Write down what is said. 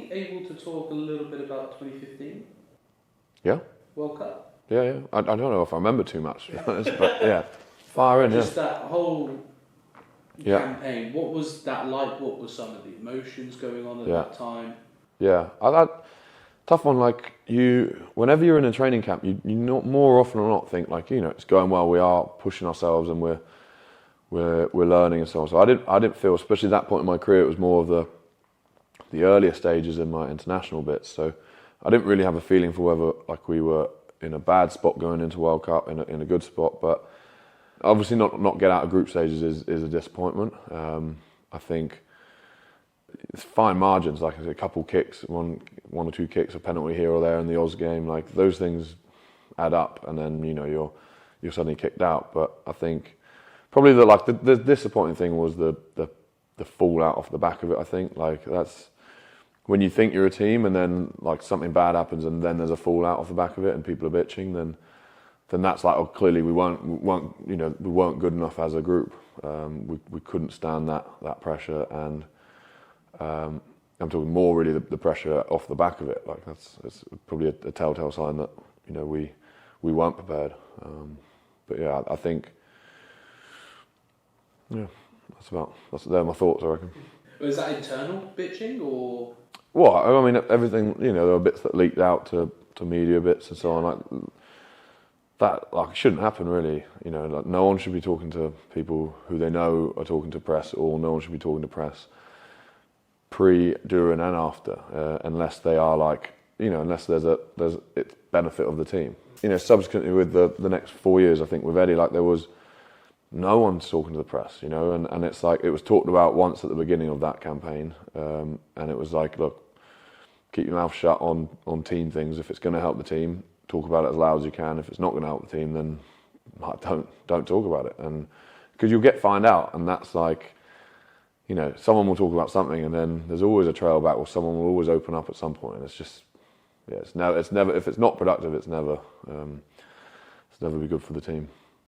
we able to talk a little bit about 2015 Yeah. World Cup? Yeah. I don't know if I remember too much, to be honest, but yeah. Fire in, Just that whole campaign. What was that like? What were some of the emotions going on at that time? Yeah. Tough one, like whenever you're in a training camp, you not more often or not think like, it's going well, we are pushing ourselves and we're learning and so on. So I didn't feel, especially at that point in my career, it was more of the earlier stages in my international bits. So I didn't really have a feeling for whether like we were in a bad spot going into World Cup, in a good spot. But obviously not get out of group stages is a disappointment. I think it's fine margins, like I said, a couple kicks, one or two kicks, a penalty here or there in the Oz game, like those things add up, and then you're suddenly kicked out. But I think probably the disappointing thing was the fallout off the back of it. I think like that's when you think you're a team, and then like something bad happens, and then there's a fallout off the back of it, and people are bitching. Then that's like, oh, clearly we weren't good enough as a group. We couldn't stand that pressure, and I'm talking more really the pressure off the back of it. Like it's probably a telltale sign that we weren't prepared. But yeah, I think they're my thoughts, I reckon. Was that internal bitching or? Well, I mean everything. There were bits that leaked out to media bits and so on. Like that, like shouldn't happen really. Like no one should be talking to people who they know are talking to press, or no one should be talking to press pre, during, and after, unless they are like, unless there's it's benefit of the team. Subsequently with the next 4 years, I think with Eddie, like there was no one talking to the press, and it's like it was talked about once at the beginning of that campaign, and it was like, look, keep your mouth shut on team things. If it's going to help the team, talk about it as loud as you can. If it's not going to help the team, then like, don't talk about it, and because you'll get found out, and that's like. Someone will talk about something, and then there's always a trail back, or someone will always open up at some point. And it's just, it's never. If it's not productive, it's never be good for the team.